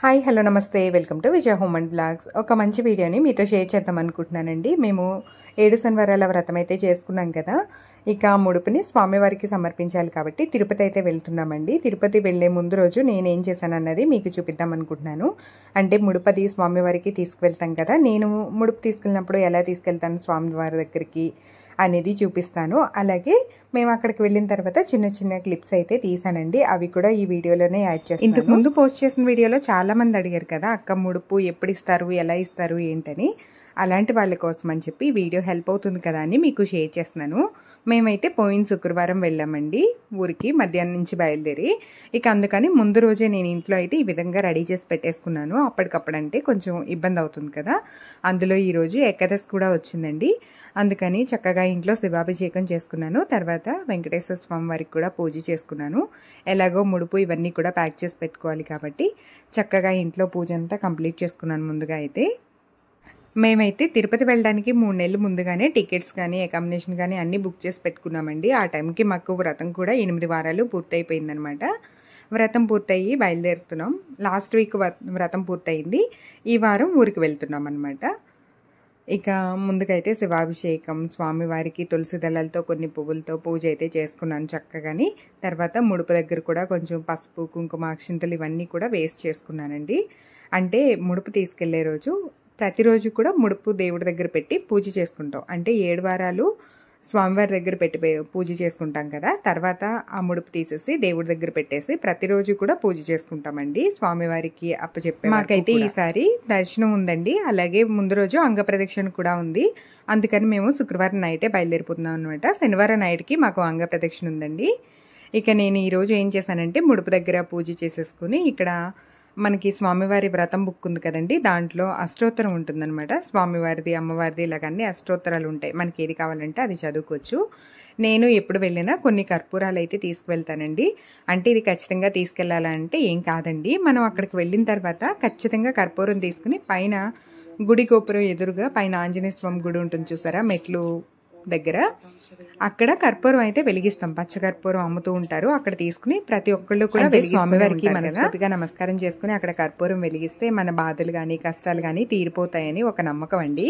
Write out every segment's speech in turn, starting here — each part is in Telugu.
హాయ్ హలో నమస్తే welcome to Vijaya home and blogs. ఒక మంచి వీడియోని మీతో షేర్ చేద్దాం అనుకుంటున్నానండి. మేము 7 శనివారాల వ్రతం అయితే చేసుకున్నాం కదా. ఇక ముడుపుని స్వామివారికి సమర్పించాలి కాబట్టి తిరుపతి అయితే వెళ్తున్నామండి. తిరుపతి వెళ్లే ముందు రోజు నేనేం చేశాను అన్నది మీకు చూపిద్దాం అనుకుంటున్నాను. అంటే ముడుపది స్వామివారికి తీసుకువెళ్తాం కదా, నేను ముడుపు తీసుకెళ్ళినప్పుడు ఎలా తీసుకెళ్తాను స్వామివారి దగ్గరికి అనేది చూపిస్తాను. అలాగే మేము అక్కడికి వెళ్ళిన తర్వాత చిన్న చిన్న క్లిప్స్ అయితే తీసానండి. అవి కూడా ఈ వీడియోలోనే యాడ్ చేస్తాను. ఇంతకు ముందు పోస్ట్ చేసిన వీడియోలో చాలా మంది అడిగారు కదా, అక్క ముడుపు ఎప్పుడు ఇస్తారు, ఎలా ఇస్తారు ఏంటని. అలాంటి వాళ్ళ కోసం అని చెప్పి వీడియో హెల్ప్ అవుతుంది కదా అని మీకు షేర్ చేస్తున్నాను. మేమైతే పోయిన శుక్రవారం వెళ్ళామండి ఊరికి, మధ్యాహ్నం నుంచి బయలుదేరి. ఇక అందుకని ముందు రోజే నేను ఇంట్లో అయితే ఈ విధంగా రెడీ చేసి పెట్టేసుకున్నాను. అప్పటికప్పుడు అంటే కొంచెం ఇబ్బంది అవుతుంది కదా. అందులో ఈరోజు ఏకాదశి కూడా వచ్చిందండి. అందుకని చక్కగా ఇంట్లో శివాభిషేకం చేసుకున్నాను. తర్వాత వెంకటేశ్వర స్వామి వారికి కూడా పూజ చేసుకున్నాను. ఎలాగో ముడుపు ఇవన్నీ కూడా ప్యాక్ చేసి పెట్టుకోవాలి కాబట్టి చక్కగా ఇంట్లో పూజ అంతా కంప్లీట్ చేసుకున్నాను ముందుగా అయితే. మేమైతే తిరుపతి వెళ్ళడానికి 3 నెలలు ముందుగానే టికెట్స్ కానీ అకామిడేషన్ కానీ అన్నీ బుక్ చేసి పెట్టుకున్నామండి. ఆ టైంకి మాకు వ్రతం కూడా 8 వారాలు పూర్తయిపోయిందనమాట. వ్రతం పూర్తయి బయలుదేరుతున్నాం. లాస్ట్ వీక్ వ్రతం పూర్తయింది. ఈ వారం ఊరికి వెళ్తున్నాం అనమాట. ఇక ముందుకైతే శివాభిషేకం, స్వామివారికి తులసి దళాలతో కొన్ని పువ్వులతో పూజ అయితే చేసుకున్నాను చక్కగాని. తర్వాత ముడుపు దగ్గర కూడా కొంచెం పసుపు, కుంకుమ, అక్షింతలు ఇవన్నీ కూడా వేస్ట్ చేసుకున్నానండి. అంటే ముడుపు తీసుకెళ్లే రోజు ప్రతిరోజు కూడా ముడుపు దేవుడి దగ్గర పెట్టి పూజ చేసుకుంటాం. అంటే 7 వారాలు స్వామివారి దగ్గర పెట్టి పూజ చేసుకుంటాం కదా. తర్వాత ఆ ముడుపు తీసేసి దేవుడి దగ్గర పెట్టేసి ప్రతిరోజు కూడా పూజ చేసుకుంటామండి స్వామివారికి అప్పచెప్పే. మాకైతే ఈసారి దర్శనం ఉందండి. అలాగే ముందు రోజు అంగ ప్రదక్షిణ కూడా ఉంది. అందుకని మేము శుక్రవారం నైటే బయలుదేరిపోతున్నాం అనమాట. శనివారం నైట్కి మాకు అంగ ప్రదక్షిణ ఉందండి. ఇక నేను ఈరోజు ఏం చేశానంటే ముడుపు దగ్గర పూజ చేసేసుకుని, ఇక్కడ మనకి స్వామివారి వ్రతం బుక్ ఉంది కదండి, దాంట్లో అష్టోత్తరం ఉంటుందన్నమాట. స్వామివారిది, అమ్మవారిది ఇలాగన్నీ అష్టోత్తరాలు ఉంటాయి. మనకి ఏది కావాలంటే అది చదువుకోవచ్చు. నేను ఎప్పుడు వెళ్ళినా కొన్ని కర్పూరాలు అయితే తీసుకువెళ్తానండి. అంటే ఇది ఖచ్చితంగా తీసుకెళ్లాలంటే ఏం కాదండి. మనం అక్కడికి వెళ్ళిన తర్వాత ఖచ్చితంగా కర్పూరం తీసుకుని పైన గుడి గోపురం ఎదురుగా పైన ఆంజనేయ స్వామి గుడి ఉంటుంది చూసారా, మెట్లు దగ్గర, అక్కడ కర్పూరం అయితే వెలిగిస్తాం. పచ్చకర్పూరం అమ్ముతూ ఉంటారు. అక్కడ తీసుకుని ప్రతి ఒక్కళ్ళు కూడా స్వామివారికి మనస్ఫూర్తిగా నమస్కారం చేసుకుని అక్కడ కర్పూరం వెలిగిస్తే మన బాధలు కానీ కష్టాలు కానీ తీరిపోతాయని ఒక నమ్మకం అండి.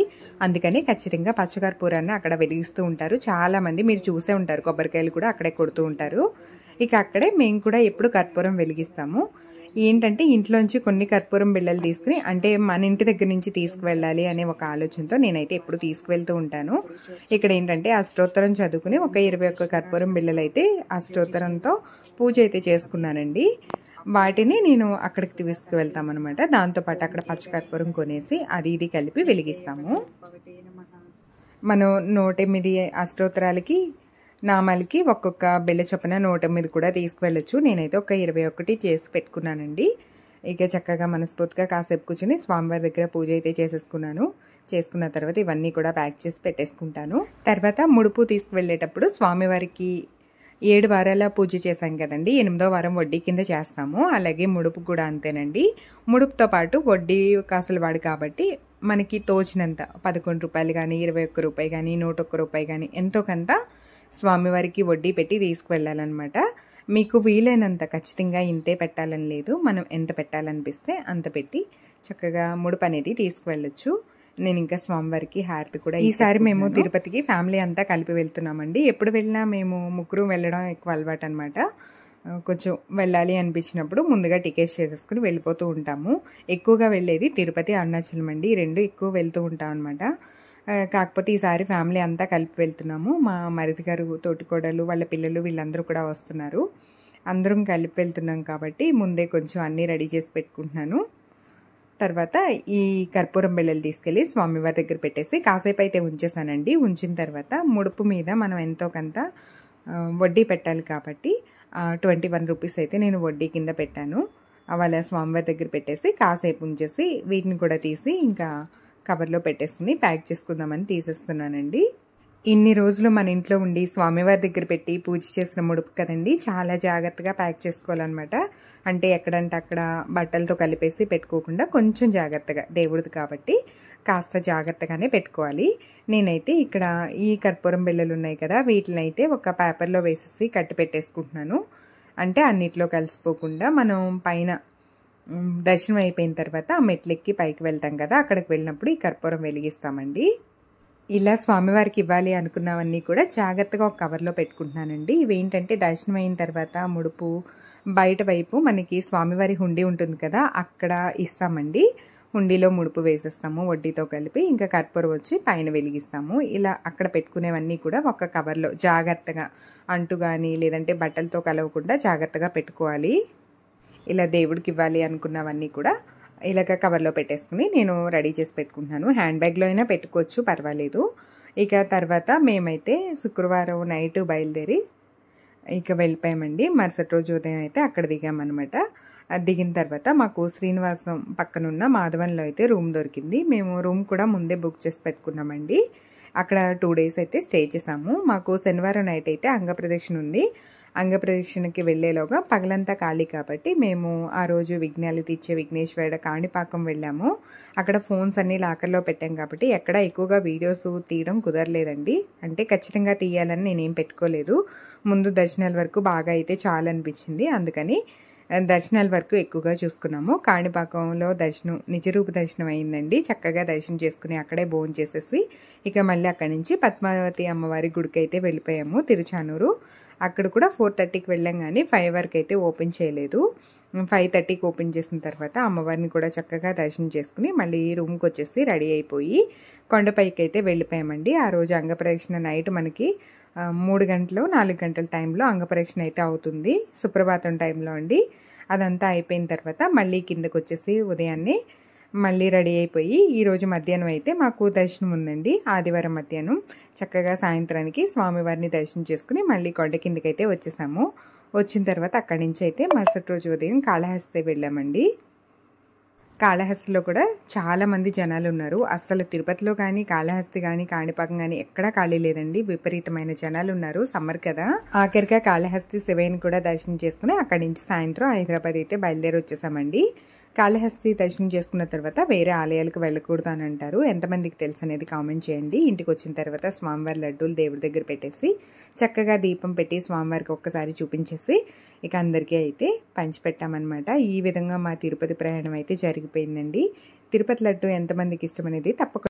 అందుకని ఖచ్చితంగా పచ్చకర్పూరాన్ని అక్కడ వెలిగిస్తూ ఉంటారు చాలా మంది. మీరు చూసే ఉంటారు, కొబ్బరికాయలు కూడా అక్కడే కొడుతూ ఉంటారు. ఇక అక్కడే మేము కూడా ఎప్పుడు కర్పూరం వెలిగిస్తాము. ఏంటంటే ఇంట్లోంచి కొన్ని కర్పూరం బిళ్ళలు తీసుకుని, అంటే మన ఇంటి దగ్గర నుంచి తీసుకువెళ్ళాలి అనే ఒక ఆలోచనతో నేనైతే ఎప్పుడు తీసుకువెళ్తూ ఉంటాను. ఇక్కడ ఏంటంటే అష్టోత్తరం చదువుకుని ఒక 21 కర్పూరం బిళ్ళలు అయితే అష్టోత్తరంతో పూజ అయితే చేసుకున్నానండి. వాటిని నేను అక్కడికి తీసుకువెళ్తామన్నమాట. దాంతోపాటు అక్కడ పచ్చకర్పూరం కొనేసి అది ఇది కలిపి వెలిగిస్తాము. మనం 108 అష్టోత్తరాలకి నామాలకి ఒక్కొక్క బిళ్ళ చొప్పున 108 కూడా తీసుకువెళ్ళొచ్చు. నేనైతే ఒక 21 చేసి పెట్టుకున్నానండి. ఇక చక్కగా మనస్ఫూర్తిగా కాసేపు కూర్చొని స్వామివారి దగ్గర పూజ అయితే చేసేసుకున్నాను. చేసుకున్న తర్వాత ఇవన్నీ కూడా ప్యాక్ చేసి పెట్టేసుకుంటాను. తర్వాత ముడుపు తీసుకువెళ్ళేటప్పుడు స్వామివారికి 7 వారాల పూజ చేశాం కదండి, 8వ వారం వడ్డీ కింద చేస్తాము. అలాగే ముడుపు కూడా అంతేనండి. ముడుపుతో పాటు వడ్డీ కాసులు వాడు కాబట్టి మనకి తోచినంత 11 రూపాయలు కానీ 21 రూపాయి కానీ 101 రూపాయి కానీ ఎంతో కొంత స్వామివారికి వడ్డీ పెట్టి తీసుకువెళ్ళాలన్నమాట. మీకు వీలైనంత, ఖచ్చితంగా ఇంతే పెట్టాలని లేదు, మనం ఎంత పెట్టాలనిపిస్తే అంత పెట్టి చక్కగా ముడుపు అనేది తీసుకువెళ్ళొచ్చు. నేను ఇంకా స్వామివారికి హారతి కూడా ఈసారి మేము తిరుపతికి ఫ్యామిలీ అంతా కలిపి వెళ్తున్నామండి. ఎప్పుడు వెళ్ళినా మేము ముగ్గురు వెళ్ళడం ఎక్కువ అలవాటు అనమాట. కొంచెం వెళ్ళాలి అనిపించినప్పుడు ముందుగా టికెట్స్ చేసేసుకుని వెళ్ళిపోతూ ఉంటాము. ఎక్కువగా వెళ్ళేది తిరుపతి, అరుణాచలం అండి. 2 ఎక్కువ వెళ్తూ ఉంటాం అనమాట. కాకపోతే ఈసారి ఫ్యామిలీ అంతా కలిపి వెళ్తున్నాము. మా మరిది గారు, తోటికోడలు, వాళ్ళ పిల్లలు వీళ్ళందరూ కూడా వస్తున్నారు. అందరం కలిపి వెళ్తున్నాం కాబట్టి ముందే కొంచెం అన్నీ రెడీ చేసి పెట్టుకుంటున్నాను. తర్వాత ఈ కర్పూరం బిళ్ళలు తీసుకెళ్ళి స్వామివారి దగ్గర పెట్టేసి కాసేపు అయితే ఉంచేసానండి. ఉంచిన తర్వాత ముడుపు మీద మనం ఎంతో కొంత వడ్డీ పెట్టాలి కాబట్టి 21 రూపీస్ అయితే నేను వడ్డీ కింద పెట్టాను. వాళ్ళ స్వామివారి దగ్గర పెట్టేసి కాసేపు ఉంచేసి వీటిని కూడా తీసి ఇంకా కవర్లో పెట్టేసుకుని ప్యాక్ చేసుకుందామని తీసేస్తున్నానండి. ఇన్ని రోజులు మన ఇంట్లో ఉండి స్వామివారి దగ్గర పెట్టి పూజ చేసిన ముడుపు కదండి, చాలా జాగ్రత్తగా ప్యాక్ చేసుకోవాలన్నమాట. అంటే ఎక్కడంటే అక్కడ బట్టలతో కలిపేసి పెట్టుకోకుండా కొంచెం జాగ్రత్తగా, దేవుడిది కాబట్టి కాస్త జాగ్రత్తగానే పెట్టుకోవాలి. నేనైతే ఇక్కడ ఈ కర్పూరం బిళ్ళలు ఉన్నాయి కదా, వీటిని అయితే ఒక పేపర్లో వేసేసి కట్టి పెట్టేసుకుంటున్నాను. అంటే అన్నిట్లో కలిసిపోకుండా మనం పైన దర్శనం అయిపోయిన తర్వాత మెట్లెక్కి పైకి వెళ్తాం కదా, అక్కడికి వెళ్ళినప్పుడు ఈ కర్పూరం వెలిగిస్తామండి. ఇలా స్వామివారికి ఇవ్వాలి అనుకున్నవన్నీ కూడా జాగ్రత్తగా ఒక కవర్లో పెట్టుకుంటున్నానండి. ఇవేంటంటే దర్శనం అయిన తర్వాత ముడుపు బయట వైపు మనకి స్వామివారి హుండీ ఉంటుంది కదా, అక్కడ ఇస్తామండి. హుండీలో ముడుపు వేసేస్తాము వడ్డీతో కలిపి, ఇంకా కర్పూరం వచ్చి పైన వెలిగిస్తాము. ఇలా అక్కడ పెట్టుకునేవన్నీ కూడా ఒక కవర్లో జాగ్రత్తగా అంటు కానీ లేదంటే బట్టలతో కలవకుండా జాగ్రత్తగా పెట్టుకోవాలి. ఇలా దేవుడికి ఇవ్వాలి అనుకున్నవన్నీ కూడా ఇలాగ కవర్లో పెట్టేసుకుని నేను రెడీ చేసి పెట్టుకుంటున్నాను. హ్యాండ్ బ్యాగ్లో అయినా పెట్టుకోవచ్చు, పర్వాలేదు. ఇక తర్వాత మేమైతే శుక్రవారం నైట్ బయలుదేరి ఇక వెళ్ళిపోయామండి. మరుసటి రోజు ఉదయం అయితే అక్కడ దిగామన్నమాట. దిగిన తర్వాత మాకు శ్రీనివాసం పక్కనున్న మాధవన్లో అయితే రూమ్ దొరికింది. మేము రూమ్ కూడా ముందే బుక్ చేసి పెట్టుకున్నామండి. అక్కడ 2 days అయితే స్టే చేసాము. మాకు శనివారం నైట్ అయితే అంగప్రదక్షిణ ఉంది. అంగప్రదక్షిణకి వెళ్ళేలోగా పగలంతా ఖాళీ కాబట్టి మేము ఆ రోజు విఘ్నాలు తీర్చే విఘ్నేశ్వరుడ కాణిపాకం వెళ్ళాము. అక్కడ ఫోన్స్ అన్నీ లాకర్లో పెట్టాం కాబట్టి ఎక్కడ ఎక్కువగా వీడియోస్ తీయడం కుదరలేదండి. అంటే ఖచ్చితంగా తీయాలని నేనేం పెట్టుకోలేదు. ముందు దర్శనాల వరకు బాగా అయితే చాలా అనిపించింది, అందుకని దర్శనాల వరకు ఎక్కువగా చూసుకున్నాము. కాణిపాకంలో దర్శనం నిజరూప దర్శనం అయిందండి. చక్కగా దర్శనం చేసుకుని అక్కడే భోజనం చేసేసి ఇక మళ్ళీ అక్కడి నుంచి పద్మావతి అమ్మవారి గుడికి అయితే వెళ్ళిపోయాము, తిరుచానూరు. అక్కడ కూడా 4:30కి వెళ్ళాం కానీ 5 వరకు అయితే ఓపెన్ చేయలేదు. 5:30కి ఓపెన్ చేసిన తర్వాత అమ్మవారిని కూడా చక్కగా దర్శనం చేసుకుని మళ్ళీ రూమ్కి వచ్చేసి రెడీ అయిపోయి కొండపైకి అయితే వెళ్ళిపోయామండి. ఆ రోజు అంగప్రదక్షిణ నైట్ మనకి 3 గంటలు 4 గంటల టైంలో అంగప్రదక్షిణ అయితే అవుతుంది, సుప్రభాతం టైంలో అండి. అదంతా అయిపోయిన తర్వాత మళ్ళీ కిందకు వచ్చేసి ఉదయాన్నే మళ్ళీ రెడీ అయిపోయి ఈరోజు మధ్యాహ్నం అయితే మాకు దర్శనం ఉందండి. ఆదివారం మధ్యాహ్నం చక్కగా సాయంత్రానికి స్వామివారిని దర్శనం చేసుకుని మళ్ళీ కొండ కిందకైతే వచ్చేసాము. వచ్చిన తర్వాత అక్కడి నుంచి అయితే మరుసటి రోజు ఉదయం కాళహస్తి వెళ్ళామండి. కాళహస్తిలో కూడా చాలా మంది జనాలు ఉన్నారు. అసలు తిరుపతిలో కానీ కాళహస్తి కానీ కాణిపాకం కానీ ఎక్కడా ఖాళీ లేదండి, విపరీతమైన జనాలు ఉన్నారు. సమ్మర్ కదా. ఆఖరిగా కాళహస్తి శివయ్యని కూడా దర్శనం చేసుకుని అక్కడి నుంచి సాయంత్రం హైదరాబాద్ అయితే బయలుదేరి వచ్చేసామండి. కాళహస్తి దర్శనం చేసుకున్న తర్వాత వేరే ఆలయాలకు వెళ్ళకూడదు అని అంటారు. ఎంతమందికి తెలుసు అనేది కామెంట్ చేయండి. ఇంటికి వచ్చిన తర్వాత స్వామివారి లడ్డూలు దేవుడి దగ్గర పెట్టేసి చక్కగా దీపం పెట్టి స్వామివారికి ఒక్కసారి చూపించేసి ఇక అందరికీ అయితే పంచిపెట్టామన్నమాట. ఈ విధంగా మా తిరుపతి ప్రయాణం అయితే జరిగిపోయిందండి. తిరుపతి లడ్డు ఎంతమందికి ఇష్టం అనేది తప్పకుండా